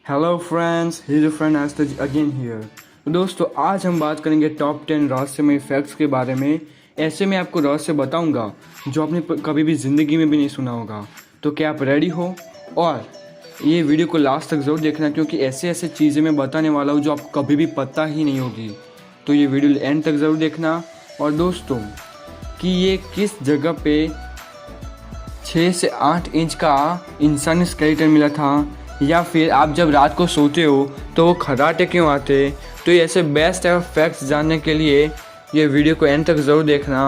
Hello friends, his friend आस्ताज again here. तो दोस्तों, आज हम बात करेंगे टॉप 10 रहस्यमय फैक्ट्स के बारे में। ऐसे में आपको रहस्य बताऊंगा जो आपने कभी भी ज़िंदगी में भी नहीं सुना होगा। तो क्या आप रेडी हो? और ये वीडियो को लास्ट तक ज़रूर देखना, क्योंकि ऐसे ऐसे चीज़ें मैं बताने वाला हूँ जो आपको कभी भी पता ही नहीं होगी। तो ये वीडियो एंड तक ज़रूर देखना। और दोस्तों, कि ये किस जगह पे 6 से 8 इंच का इंसानी स्केलेटन मिला था, या फिर आप जब रात को सोते हो तो वो खर्राटे क्यों आते। तो ये ऐसे बेस्ट एवर फैक्ट्स जानने के लिए ये वीडियो को एंड तक ज़रूर देखना।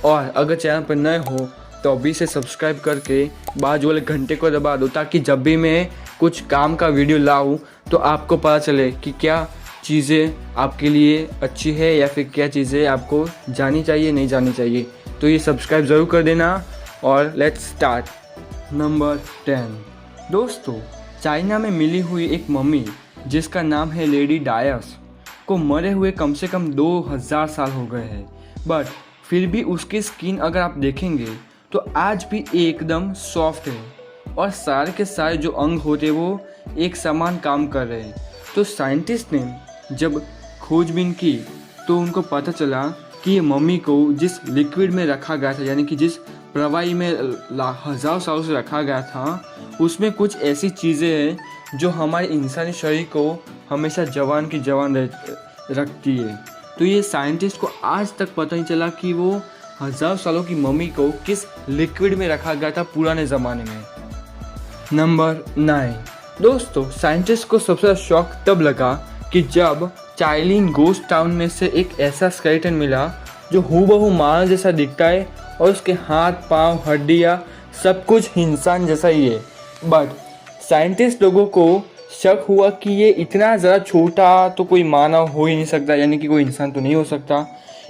और अगर चैनल पर नए हो तो अभी से सब्सक्राइब करके बाजू वाले घंटे को दबा दो, ताकि जब भी मैं कुछ काम का वीडियो लाऊं तो आपको पता चले कि क्या चीज़ें आपके लिए अच्छी है या फिर क्या चीज़ें आपको जानी चाहिए नहीं जानी चाहिए। तो ये सब्सक्राइब ज़रूर कर देना। और लेट्स स्टार्ट। नंबर 10। दोस्तों, चाइना में मिली हुई एक मम्मी जिसका नाम है लेडी डायस को मरे हुए कम से कम 2000 साल हो गए हैं, बट फिर भी उसकी स्किन अगर आप देखेंगे तो आज भी एकदम सॉफ्ट है और सारे के सारे जो अंग होते वो एक समान काम कर रहे हैं। तो साइंटिस्ट ने जब खोजबीन की तो उनको पता चला कि ये मम्मी को जिस लिक्विड में रखा गया था, यानी कि जिस प्रवाही में हज़ारों सालों से रखा गया था, उसमें कुछ ऐसी चीज़ें हैं जो हमारे इंसानी शरीर को हमेशा जवान की जवान रखती है। तो ये साइंटिस्ट को आज तक पता नहीं चला कि वो हज़ारों सालों की मम्मी को किस लिक्विड में रखा गया था पुराने ज़माने में। नंबर 9। दोस्तों, साइंटिस्ट को सबसे ज़्यादा शौक तब लगा कि जब चाइलिन गोस्ट टाउन में से एक ऐसा स्केलेटन मिला जो हूबहू मानव जैसा दिखता है और उसके हाथ पांव हड्डियाँ सब कुछ इंसान जैसा ही है। बट साइंटिस्ट लोगों को शक हुआ कि ये इतना ज़्यादा छोटा तो कोई मानव हो ही नहीं सकता, यानी कि कोई इंसान तो नहीं हो सकता।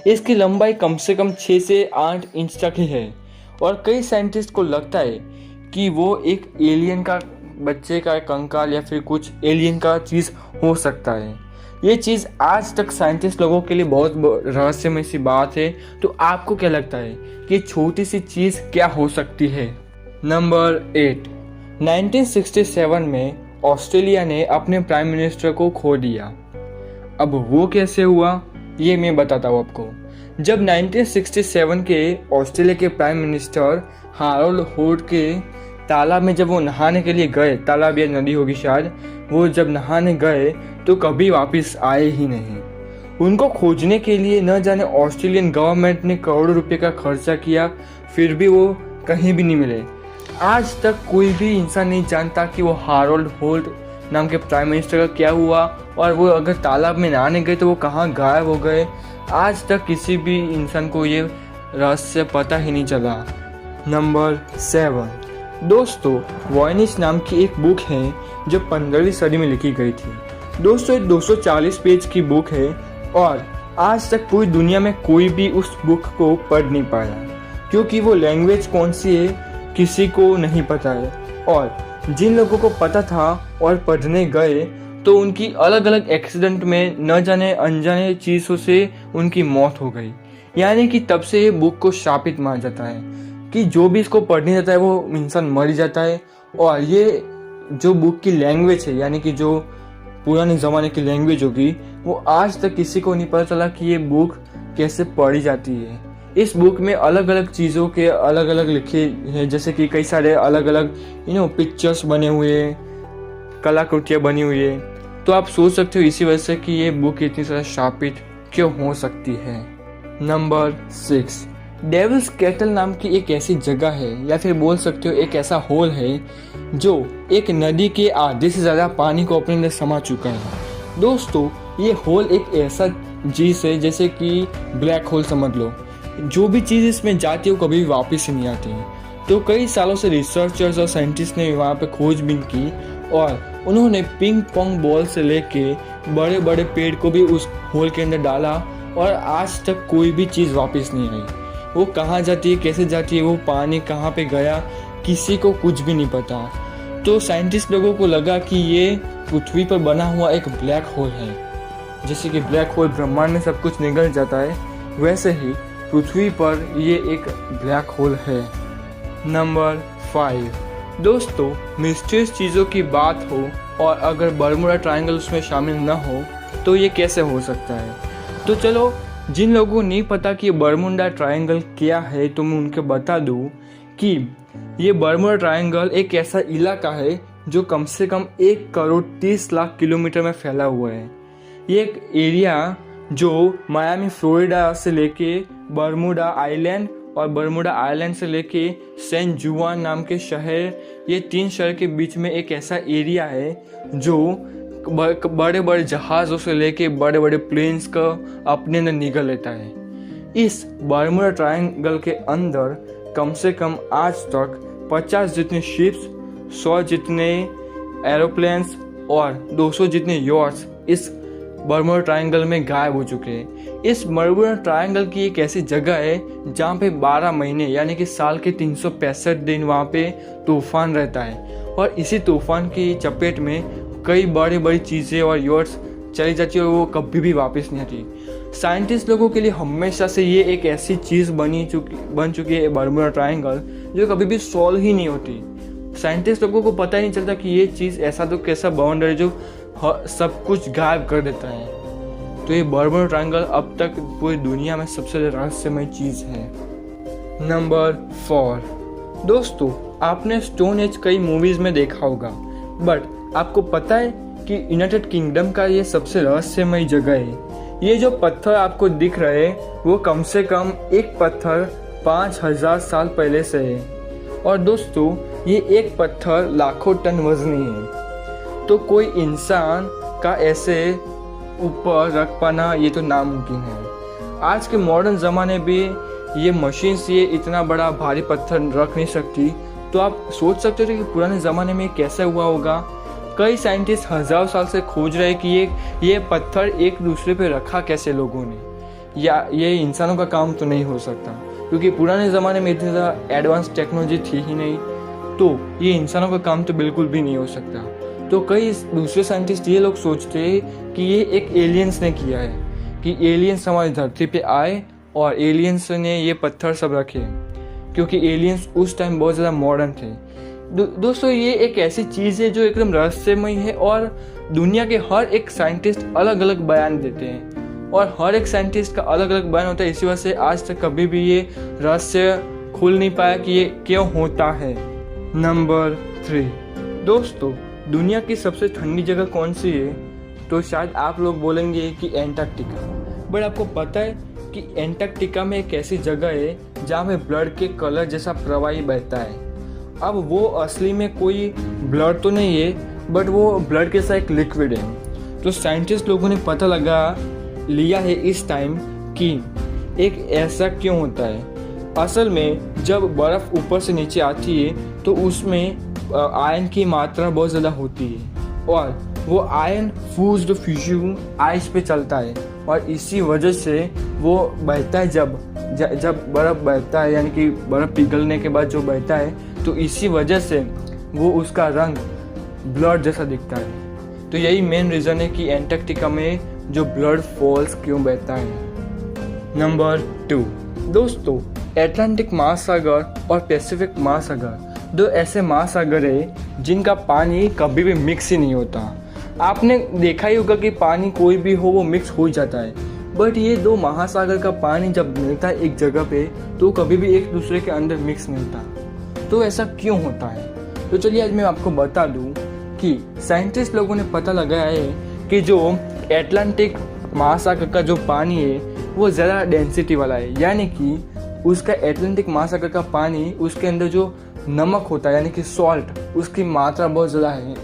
इसकी लंबाई कम से कम 6 से 8 इंच तक ही है और कई साइंटिस्ट को लगता है कि वो एक एलियन का बच्चे का कंकाल या फिर कुछ एलियन का चीज़ हो सकता है। ये चीज़ आज तक साइंटिस्ट लोगों के लिए बहुत रहस्यमय सी बात है। तो आपको क्या लगता है कि छोटी सी चीज़ क्या हो सकती है? नंबर 8। 1967 में ऑस्ट्रेलिया ने अपने प्राइम मिनिस्टर को खो दिया। अब वो कैसे हुआ ये मैं बताता हूँ आपको। जब 1967 के ऑस्ट्रेलिया के प्राइम मिनिस्टर हारोल्ड होल्ट के तालाब में जब वो नहाने के लिए गए, तालाब या नदी होगी शायद, वो जब नहाने गए तो कभी वापस आए ही नहीं। उनको खोजने के लिए न जाने ऑस्ट्रेलियन गवर्नमेंट ने करोड़ों रुपए का खर्चा किया, फिर भी वो कहीं भी नहीं मिले। आज तक कोई भी इंसान नहीं जानता कि वो हारोल्ड होल्ट नाम के प्राइम मिनिस्टर का क्या हुआ, और वो अगर तालाब में नहाने गए तो वो कहाँ गायब हो गए। आज तक किसी भी इंसान को ये रहस्य पता ही नहीं चला। नंबर 7। दोस्तों, वॉयनिच नाम की एक बुक है जो 15वीं सदी में लिखी गई थी। दोस्तों, ये 240 पेज की बुक है और आज तक पूरी दुनिया में कोई भी उस बुक को पढ़ नहीं पाया, क्योंकि वो लैंग्वेज कौन सी है किसी को नहीं पता है। और जिन लोगों को पता था और पढ़ने गए तो उनकी अलग अलग एक्सीडेंट में न जाने अनजाने चीज़ों से उनकी मौत हो गई। यानी कि तब से ये बुक को शापित माना जाता है कि जो भी इसको पढ़ने जाता है वो इंसान मर ही जाता है। और ये जो बुक की लैंग्वेज है, यानी कि जो पुराने ज़माने की लैंग्वेज होगी, वो आज तक किसी को नहीं पता चला कि ये बुक कैसे पढ़ी जाती है। इस बुक में अलग अलग चीज़ों के अलग अलग लिखे हैं, जैसे कि कई सारे अलग अलग पिक्चर्स बने हुए, कलाकृतियाँ बनी हुई है। तो आप सोच सकते हो इसी वजह से कि ये बुक इतनी ज़्यादा शापित क्यों हो सकती है। नंबर 6। डेविल्स कैटल नाम की एक ऐसी जगह है, या फिर बोल सकते हो एक ऐसा होल है जो एक नदी के आधे से ज़्यादा पानी को अपने अंदर समा चुका है। दोस्तों, ये होल एक ऐसा चीज़ है जैसे कि ब्लैक होल समझ लो। जो भी चीज़ इसमें जाती है वो कभी वापस ही नहीं आती है। तो कई सालों से रिसर्चर्स और साइंटिस्ट ने वहाँ पे खोजबीन की और उन्होंने पिंग पोंग बॉल से लेके बड़े बड़े पेड़ को भी उस होल के अंदर डाला, और आज तक कोई भी चीज़ वापस नहीं आई। वो कहाँ जाती है, कैसे जाती है, वो पानी कहाँ पे गया, किसी को कुछ भी नहीं पता। तो साइंटिस्ट लोगों को लगा कि ये पृथ्वी पर बना हुआ एक ब्लैक होल है। जैसे कि ब्लैक होल ब्रह्मांड में सब कुछ निगल जाता है, वैसे ही पृथ्वी पर ये एक ब्लैक होल है। नंबर 5। दोस्तों, मिस्टीरियस चीज़ों की बात हो और अगर बर्मुडा ट्रायंगल उसमें शामिल न हो तो ये कैसे हो सकता है। तो चलो, जिन लोगों को नहीं पता कि बर्मुडा ट्रायंगल क्या है तो मैं उनको बता दूं कि ये बर्मुडा ट्रायंगल एक ऐसा इलाका है जो कम से कम 1,30,00,000 किलोमीटर में फैला हुआ है। ये एक एरिया जो मायामी फ्लोरिडा से लेके बर्मुडा आइलैंड और बर्मुडा आइलैंड से लेके सैन जुआन नाम के शहर, ये 3 शहर के बीच में एक ऐसा एरिया है जो बड़े बड़े जहाज़ों से लेके बड़े बड़े प्लेन्स का अपने अंदर निगल लेता है। इस बर्मुडा ट्रायंगल के अंदर कम से कम आज तक 50 जितने शिप्स, 100 जितने एरोप्लेन्स और 200 जितने यॉट्स इस बर्मुडा ट्रायंगल में गायब हो चुके हैं। इस बर्मुडा ट्रायंगल की एक ऐसी जगह है जहाँ पे 12 महीने यानी कि साल के 365 दिन वहाँ पे तूफान रहता है और इसी तूफान की चपेट में कई बड़ी बड़ी चीज़ें और यॉट्स चली जाती है और वो कभी भी वापस नहीं आती। साइंटिस्ट लोगों के लिए हमेशा से ये एक ऐसी चीज़ बन चुकी है बर्मुडा ट्रायंगल जो कभी भी सॉल्व ही नहीं होती। साइंटिस्ट लोगों को पता ही नहीं चलता कि ये चीज़ ऐसा तो कैसा बाउंडर है जो सब कुछ गायब कर देता है। तो ये बर्मुडा ट्रायंगल अब तक पूरी दुनिया में सबसे रहस्यमय चीज़ है। नंबर 4, दोस्तों आपने स्टोन एज कई मूवीज़ में देखा होगा, बट आपको पता है कि यूनाइटेड किंगडम का ये सबसे रहस्यमय जगह है। ये जो पत्थर आपको दिख रहे हैं वो कम से कम एक पत्थर 5,000 साल पहले से है और दोस्तों ये एक पत्थर लाखों टन वजनी है। तो कोई इंसान का ऐसे ऊपर रख पाना ये तो नामुमकिन है। आज के मॉडर्न ज़माने भी ये मशीन्स ये इतना बड़ा भारी पत्थर रख नहीं सकती। तो आप सोच सकते हो कि पुराने ज़माने में कैसे हुआ होगा। कई साइंटिस्ट हज़ारों साल से खोज रहे हैं कि ये पत्थर एक दूसरे पे रखा कैसे लोगों ने, या ये इंसानों का काम तो नहीं हो सकता क्योंकि पुराने ज़माने में इतनी ज़्यादा एडवांस टेक्नोलॉजी थी ही नहीं। तो ये इंसानों का काम तो बिल्कुल भी नहीं हो सकता। तो कई दूसरे साइंटिस्ट ये लोग सोचते हैं कि ये एक एलियंस ने किया है, कि एलियंस हमारी धरती पे आए और एलियंस ने ये पत्थर सब रखे क्योंकि एलियंस उस टाइम बहुत ज़्यादा मॉडर्न थे। दोस्तों ये एक ऐसी चीज़ है जो एकदम रहस्यमय है और दुनिया के हर एक साइंटिस्ट अलग अलग बयान देते हैं और हर एक साइंटिस्ट का अलग अलग बयान होता है। इसी वजह से आज तक कभी भी ये रहस्य खुल नहीं पाया कि ये क्यों होता है। नंबर 3, दोस्तों दुनिया की सबसे ठंडी जगह कौन सी है? तो शायद आप लोग बोलेंगे कि एंटार्क्टिका। बट आपको पता है कि एंटार्क्टिका में एक ऐसी जगह है जहाँ पे ब्लड के कलर जैसा प्रवाही बहता है। अब वो असली में कोई ब्लड तो नहीं है, बट वो ब्लड के साथ एक लिक्विड है। तो साइंटिस्ट लोगों ने पता लगा लिया है इस टाइम कि एक ऐसा क्यों होता है। असल में जब बर्फ़ ऊपर से नीचे आती है तो उसमें आयन की मात्रा बहुत ज़्यादा होती है और वो आयन फ्यूज्ड फ्यूजन आइस पे चलता है और इसी वजह से वो बहता है। जब बर्फ़ बहता है यानी कि बर्फ़ पिघलने के बाद जो बहता है तो इसी वजह से वो उसका रंग ब्लड जैसा दिखता है। तो यही मेन रीज़न है कि एंटार्क्टिका में जो ब्लड फॉल्स क्यों बहता है। नंबर 2, दोस्तों अटलांटिक महासागर और पैसिफिक महासागर दो ऐसे महासागर है जिनका पानी कभी भी मिक्स ही नहीं होता। आपने देखा ही होगा कि पानी कोई भी हो वो मिक्स हो जाता है, बट ये दो महासागर का पानी जब मिलता है एक जगह पे तो कभी भी एक दूसरे के अंदर मिक्स नहीं होता। तो ऐसा क्यों होता है? तो चलिए आज मैं आपको बता दूं कि साइंटिस्ट लोगों ने पता लगाया है कि जो अटलांटिक महासागर का जो पानी है वो ज़्यादा डेंसिटी वाला है, यानी कि उसका अटलांटिक महासागर का पानी उसके अंदर जो नमक होता है यानी कि सॉल्ट उसकी मात्रा बहुत ज़्यादा है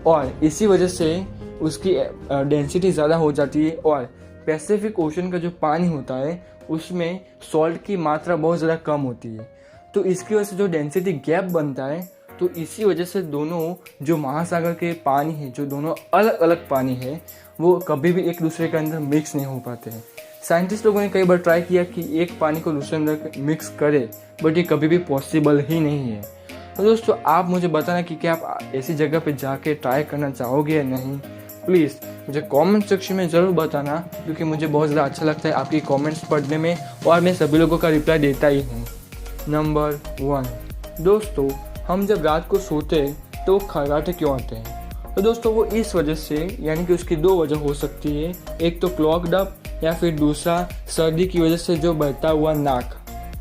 और इसी वजह से उसकी डेंसिटी ज़्यादा हो जाती है। और पैसिफिक ओशन का जो पानी होता है उसमें सॉल्ट की मात्रा बहुत ज़्यादा कम होती है। तो इसकी वजह से जो डेंसिटी गैप बनता है, तो इसी वजह से दोनों जो महासागर के पानी है, जो दोनों अलग अलग पानी है, वो कभी भी एक दूसरे के अंदर मिक्स नहीं हो पाते हैं। साइंटिस्ट लोगों ने कई बार ट्राई किया कि एक पानी को दूसरे अंदर मिक्स करे, बट ये कभी भी पॉसिबल ही नहीं है। तो दोस्तों आप मुझे बताना कि क्या आप ऐसी जगह पे जाके ट्राई करना चाहोगे या नहीं। प्लीज़ मुझे कमेंट सेक्शन में ज़रूर बताना, क्योंकि मुझे बहुत ज़्यादा अच्छा लगता है आपकी कमेंट्स पढ़ने में और मैं सभी लोगों का रिप्लाई देता ही हूँ। नंबर 1, दोस्तों हम जब रात को सोते तो खर्राटे क्यों आते हैं? तो दोस्तों वो इस वजह से, यानी कि उसकी दो वजह हो सकती है, एक तो क्लॉग्ड अप या फिर दूसरा सर्दी की वजह से जो बहता हुआ नाक।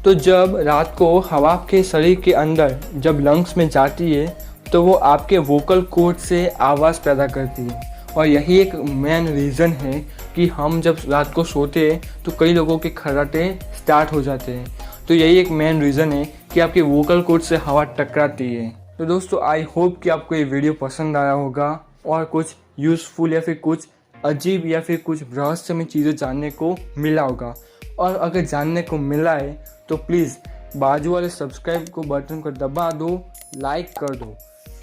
तो जब रात को हवा आपके शरीर के अंदर जब लंग्स में जाती है तो वो आपके वोकल कॉर्ड से आवाज़ पैदा करती है, और यही एक मेन रीज़न है कि हम जब रात को सोते हैं तो कई लोगों के खर्राटे स्टार्ट हो जाते हैं। तो यही एक मेन रीज़न है कि आपके वोकल कॉर्ड से हवा टकराती है। तो दोस्तों आई होप कि आपको ये वीडियो पसंद आया होगा और कुछ यूज़फुल या फिर कुछ अजीब या फिर कुछ रहस्यमय चीज़ें जानने को मिला होगा। और अगर जानने को मिला है तो प्लीज़ बाजू वाले सब्सक्राइब को बटन को दबा दो, लाइक कर दो,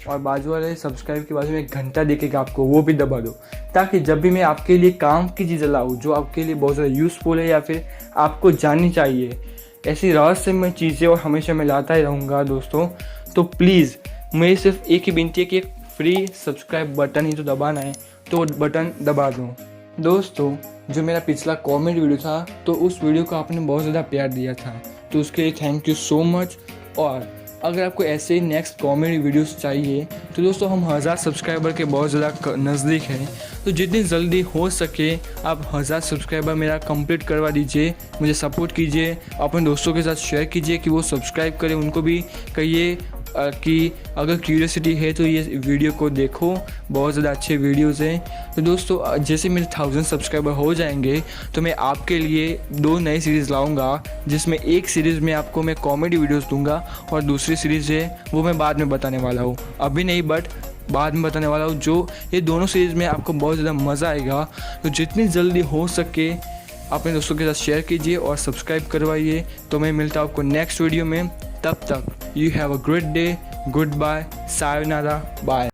और बाजू वाले सब्सक्राइब के बाजू में एक घंटा दिखेगा आपको, वो भी दबा दो, ताकि जब भी मैं आपके लिए काम की चीज़ें लाऊँ जो आपके लिए बहुत ज़्यादा यूज़फुल है या फिर आपको जाननी चाहिए, ऐसी रहस्यमय चीज़ें और हमेशा मैं लाता ही रहूँगा दोस्तों। तो प्लीज़ मेरी सिर्फ एक ही विनती है कि एक फ्री सब्सक्राइब बटन ही तो दबाना है, तो बटन दबा दूँ। दोस्तों जो मेरा पिछला कॉमेडी वीडियो था तो उस वीडियो को आपने बहुत ज़्यादा प्यार दिया था, तो उसके लिए थैंक यू सो मच। और अगर आपको ऐसे ही नेक्स्ट कॉमेडी वीडियोस चाहिए तो दोस्तों हम 1000 सब्सक्राइबर के बहुत ज़्यादा नज़दीक हैं, तो जितनी जल्दी हो सके आप 1000 सब्सक्राइबर मेरा कंप्लीट करवा दीजिए, मुझे सपोर्ट कीजिए, अपने दोस्तों के साथ शेयर कीजिए कि वो सब्सक्राइब करें, उनको भी कहिए कि अगर क्यूरियोसिटी है तो ये वीडियो को देखो, बहुत ज़्यादा अच्छे वीडियोज़ हैं। तो दोस्तों जैसे मेरे 1000 सब्सक्राइबर हो जाएंगे तो मैं आपके लिए 2 नई सीरीज़ लाऊंगा, जिसमें एक सीरीज़ में आपको मैं कॉमेडी वीडियोस दूंगा और दूसरी सीरीज़ है वो मैं बाद में बताने वाला हूँ, अभी नहीं बट बाद में बताने वाला हूँ। जो ये दोनों सीरीज़ में आपको बहुत ज़्यादा मज़ा आएगा, तो जितनी जल्दी हो सके अपने दोस्तों के साथ शेयर कीजिए और सब्सक्राइब करवाइए। तो मैं मिलता हूँ आपको नेक्स्ट वीडियो में, तब तक you have a great day, good bye, सायोनारा, बाय।